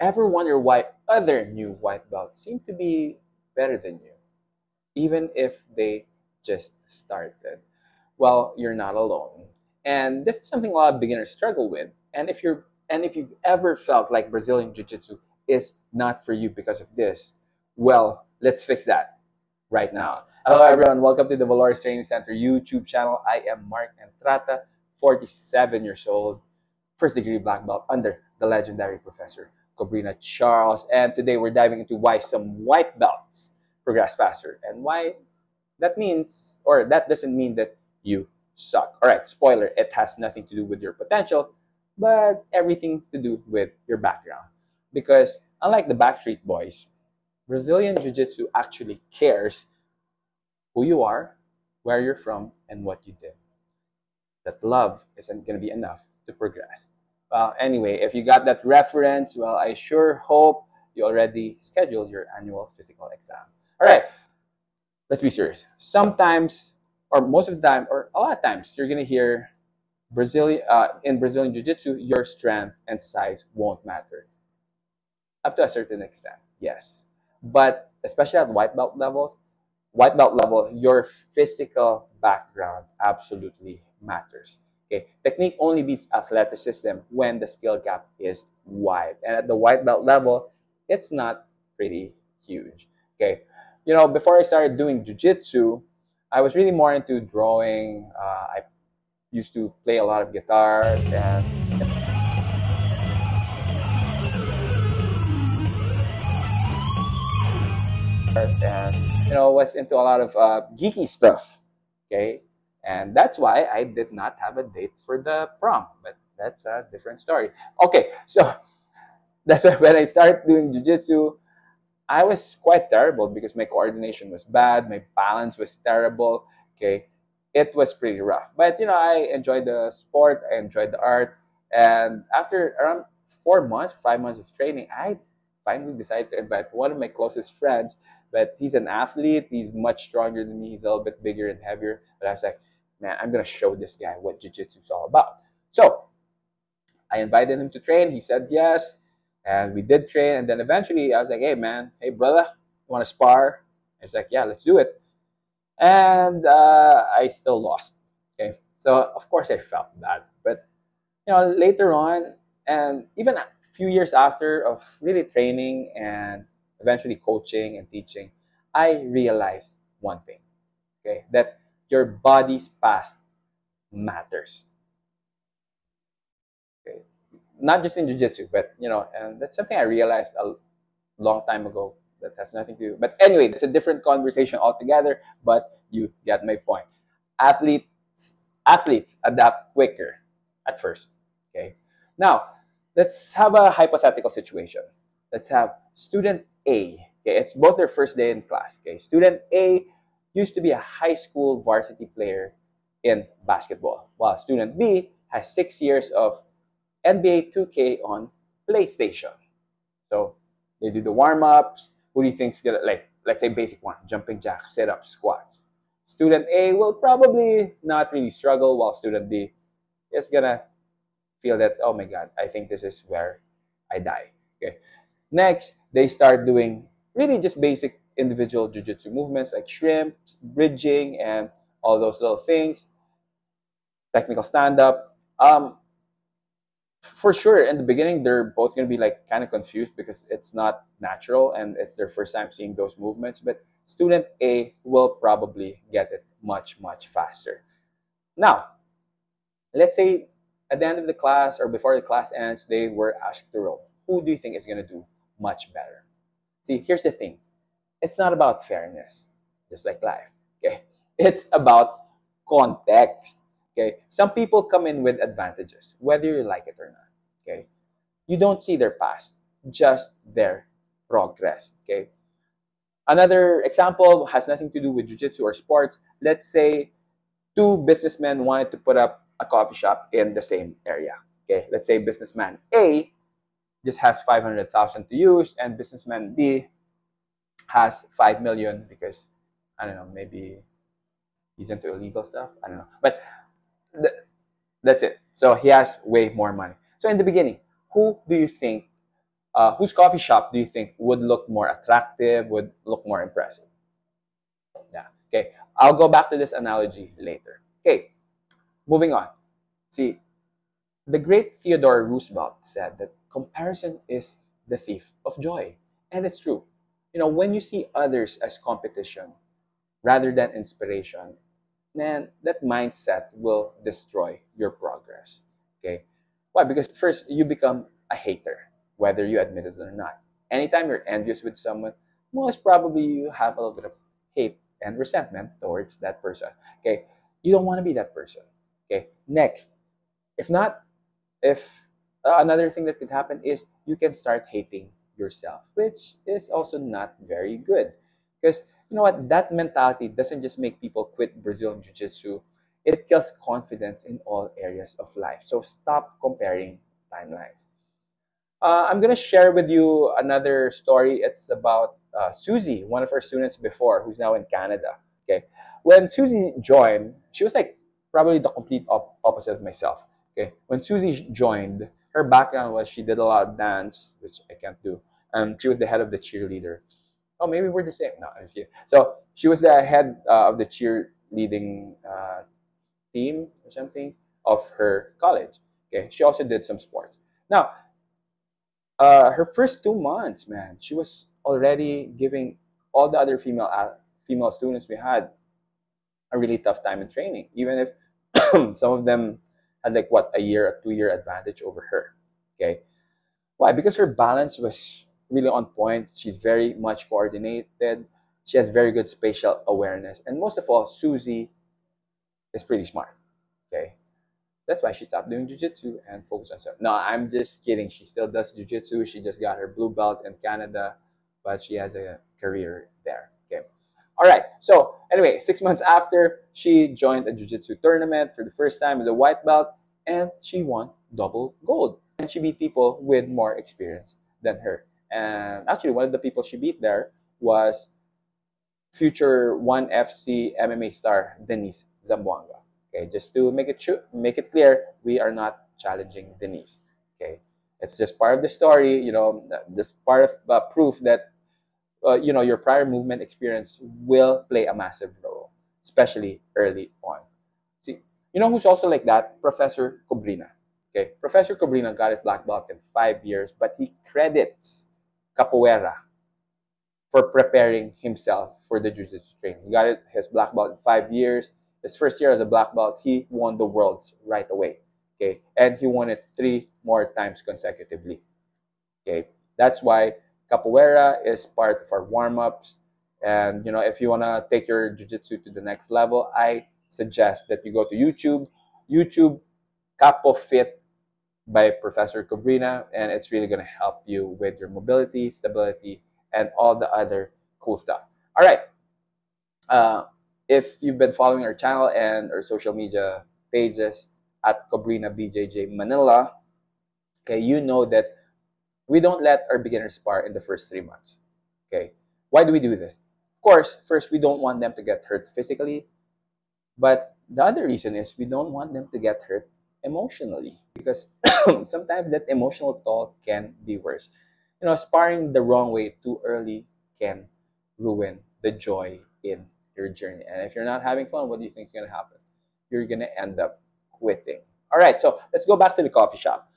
Ever wonder why other new white belts seem to be better than you, even if they just started? Well, you're not alone. And this is something a lot of beginners struggle with. And if you've ever felt like Brazilian Jiu-Jitsu is not for you because of this, well, let's fix that right now. Hello everyone, welcome to the Valores Training Center YouTube channel. I am Mark Entrata, 47 years old, first degree black belt under the legendary Professor Cobrina Charles. And today we're diving into why some white belts progress faster and why that means, or that doesn't mean that you suck. All right, spoiler, it has nothing to do with your potential, but everything to do with your background. Because unlike the Backstreet Boys, Brazilian Jiu-Jitsu actually cares who you are, where you're from, and what you did. That love isn't going to be enough to progress. Well, anyway, if you got that reference, well, I sure hope you already scheduled your annual physical exam. All right, let's be serious. Sometimes, or most of the time, or a lot of times, you're gonna hear in Brazilian Jiu-Jitsu, your strength and size won't matter. Up to a certain extent, yes. But especially at white belt level, your physical background absolutely matters. Okay, technique only beats athleticism when the skill gap is wide, and at the white belt level, it's not pretty huge. Okay, before I started doing jiu-jitsu, I was really more into drawing. I used to play a lot of guitar and was into a lot of geeky stuff. Okay, and that's why I did not have a date for the prom, but that's a different story. Okay, so that's why when I started doing jiu-jitsu, I was quite terrible because my coordination was bad, my balance was terrible. Okay, it was pretty rough. But I enjoyed the sport, I enjoyed the art, and after around 4 months, 5 months of training, I finally decided to invite one of my closest friends. But he's an athlete, he's much stronger than me, he's a little bit bigger and heavier. But I was like, man, I'm gonna show this guy what jiu-jitsu is all about. So I invited him to train. He said yes, and we did train. And then eventually, I was like, "Hey, man, hey, brother, you want to spar?" He's like, "Yeah, let's do it." And I still lost. Okay, so of course I felt bad, but later on, and even a few years after of really training and eventually coaching and teaching, I realized one thing. Okay, that your body's past matters. Okay, not just in jiu-jitsu, but and that's something I realized a long time ago that has nothing to do. But anyway, that's a different conversation altogether. But you get my point. Athletes adapt quicker at first. Okay. Now let's have a hypothetical situation. Let's have student A. Okay, it's both their first day in class. Okay, student A used to be a high school varsity player in basketball, while student B has 6 years of NBA 2K on PlayStation. So they do the warm-ups. Who do you think's gonna, like, let's say basic one, jumping jacks, sit-ups, squats. Student A will probably not really struggle, while student B is gonna feel that, oh my God, I think this is where I die. Okay. Next, they start doing really just basic individual jiu-jitsu movements like shrimps, bridging, and all those little things. Technical stand-up. For sure, in the beginning, they're both going to be like kind of confused because it's not natural and it's their first time seeing those movements. But student A will probably get it much, much faster. Now, let's say at the end of the class or before the class ends, they were asked to roll. Who do you think is going to do much better? See, here's the thing. It's not about fairness, just like life. Okay, it's about context. Okay, some people come in with advantages, whether you like it or not. Okay, you don't see their past, just their progress. Okay, another example has nothing to do with jiu-jitsu or sports. Let's say two businessmen wanted to put up a coffee shop in the same area. Okay, let's say businessman A just has 500,000 to use, and businessman B has 5 million because I don't know, maybe he's into illegal stuff. I don't know, but that's it. So he has way more money. So in the beginning, who do you think Whose coffee shop do you think would look more attractive, would look more impressive? Yeah. Okay. I'll go back to this analogy later. Okay. Moving on. See, the great Theodore Roosevelt said that comparison is the thief of joy. And it's true. When you see others as competition rather than inspiration, man, that mindset will destroy your progress. Okay? Why? Because first, you become a hater, whether you admit it or not. Anytime you're envious with someone, most probably you have a little bit of hate and resentment towards that person. Okay? You don't want to be that person. Okay? Next, if not, if another thing that could happen is you can start hating yourself, which is also not very good. Because you know what? That mentality doesn't just make people quit Brazilian Jiu Jitsu, it kills confidence in all areas of life. So stop comparing timelines. I'm going to share with you another story. It's about Susie, one of our students before, who's now in Canada. Okay. When Susie joined, she was like probably the complete opposite of myself. Okay. When Susie joined, her background was she did a lot of dance, which I can't do. And she was the head of the cheerleader. Oh, maybe we're the same. No, I'm just kidding. So she was the head of the cheerleading team or something of her college. Okay. She also did some sports. Now, her first 2 months, man, she was already giving all the other female students we had a really tough time in training, even if some of them had like what a 2 year advantage over her. Okay, why? Because her balance was really on point. She's very much coordinated. She has very good spatial awareness, and most of all, Susie is pretty smart. Okay, that's why she stopped doing jujitsu and focused on stuff. No, I'm just kidding. She still does jujitsu. She just got her blue belt in Canada, but she has a career there. Okay. All right. So anyway, 6 months after, she joined a jujitsu tournament for the first time with a white belt, and she won double gold. And she beat people with more experience than her. And actually, one of the people she beat there was future ONE FC MMA star Denise Zamboanga. Okay, just to make it clear, we are not challenging Denise. Okay, it's just part of the story. This part of proof that your prior movement experience will play a massive role, especially early on. See, who's also like that? Professor Cobrina. Okay, Professor Cobrina got his black belt in 5 years, but he credits Capoeira for preparing himself for the jiu-jitsu training. He got his black belt in 5 years. His first year as a black belt, he won the worlds right away. Okay, and he won it 3 more times consecutively. Okay, that's why capoeira is part of our warm-ups. And if you wanna take your jiu-jitsu to the next level, I suggest that you go to YouTube. YouTube Capo Fit by Professor Cobrina, and it's really going to help you with your mobility, stability, and all the other cool stuff. All right. If you've been following our channel and our social media pages at Cobrina BJJ Manila, okay, you know that we don't let our beginners spar in the first 3 months. Okay. Why do we do this? Of course, first, we don't want them to get hurt physically, but the other reason is we don't want them to get hurt emotionally, because sometimes that emotional toll can be worse. Sparring the wrong way too early can ruin the joy in your journey. And if you're not having fun, what do you think is going to happen? You're going to end up quitting. All right, so let's go back to the coffee shop.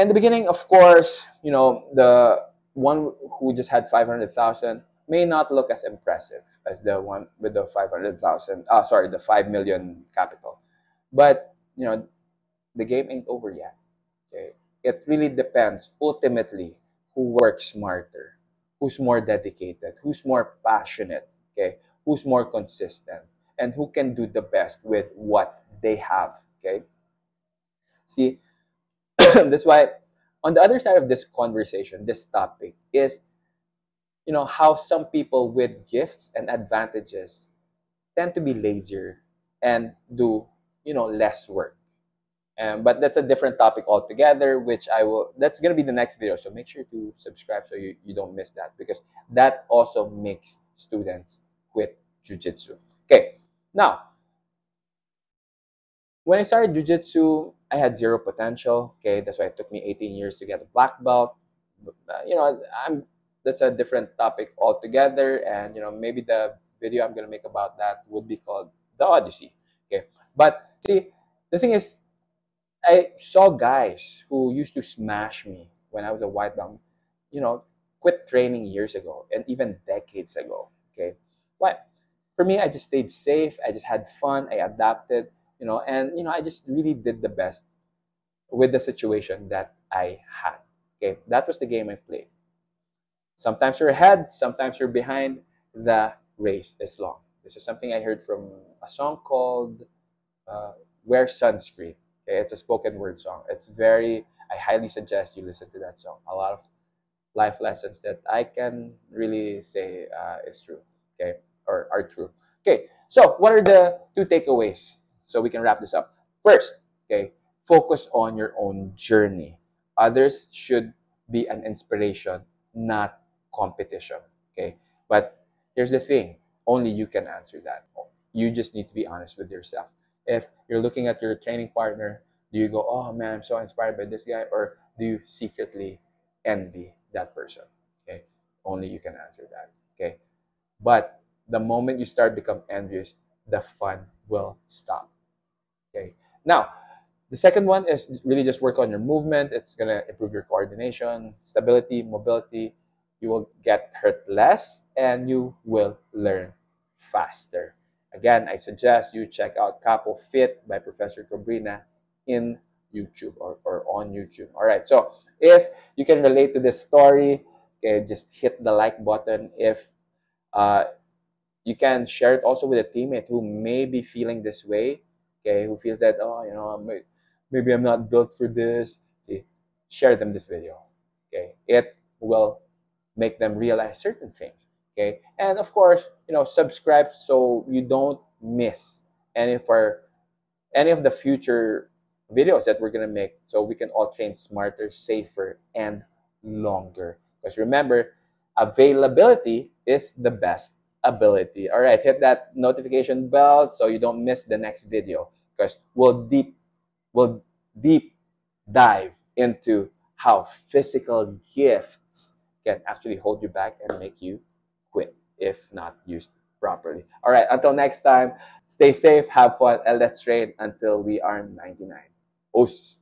In the beginning, of course, the one who just had 500,000 may not look as impressive as the one with the 500,000. Sorry, the 5 million capital. But the game ain't over yet. Okay, it really depends ultimately who works smarter, who's more dedicated, who's more passionate. Okay, who's more consistent, and who can do the best with what they have. Okay, see, that's why on the other side of this conversation, this topic is how some people with gifts and advantages tend to be lazier and do less work. But that's a different topic altogether, which that's going to be the next video. So make sure to subscribe so you don't miss that, because that also makes students quit jiu-jitsu. Okay, now, when I started jiu-jitsu, I had zero potential. Okay, that's why it took me 18 years to get a black belt. You know, I'm that's a different topic altogether, and you know, maybe the video I'm gonna make about that would be called The Odyssey. Okay, but see, the thing is, I saw guys who used to smash me when I was a white belt, you know, quit training years ago and even decades ago. Okay. But for me, I just stayed safe. I just had fun. I adapted, you know, and, you know, I just really did the best with the situation that I had. Okay. That was the game I played. Sometimes you're ahead, sometimes you're behind. The race is long. This is something I heard from a song called Wear Sunscreen. Okay, it's a spoken word song. It's very, I highly suggest you listen to that song. A lot of life lessons that I can really say is true. Okay, or are true. Okay, so what are the two takeaways? So we can wrap this up. First, okay, focus on your own journey. Others should be an inspiration, not competition. Okay, but here's the thing: only you can answer that. You just need to be honest with yourself. If you're looking at your training partner, do you go, oh man, I'm so inspired by this guy? Or do you secretly envy that person? Okay. Only you can answer that. Okay. But the moment you start become envious, the fun will stop. Okay. Now, the second one is really just work on your movement. It's gonna improve your coordination, stability, mobility. You will get hurt less and you will learn faster. Again, I suggest you check out Capo Fit by Professor Cobrina in YouTube or on YouTube. All right. So if you can relate to this story, okay, just hit the like button. If uh, you can share it also with a teammate who may be feeling this way, okay, who feels that, oh, you know, maybe I'm not built for this. See, share them this video, okay? It will make them realize certain things, okay? And of course, you know, subscribe so you don't miss any of our any of the future videos that we're gonna make, so we can all train smarter, safer, and longer. Because remember, availability is the best ability. All right, hit that notification bell so you don't miss the next video. Because we'll deep dive into how physical gifts can actually hold you back and make you quit if not used properly. All right, until next time, stay safe, have fun, and let's train until we are 99. Os.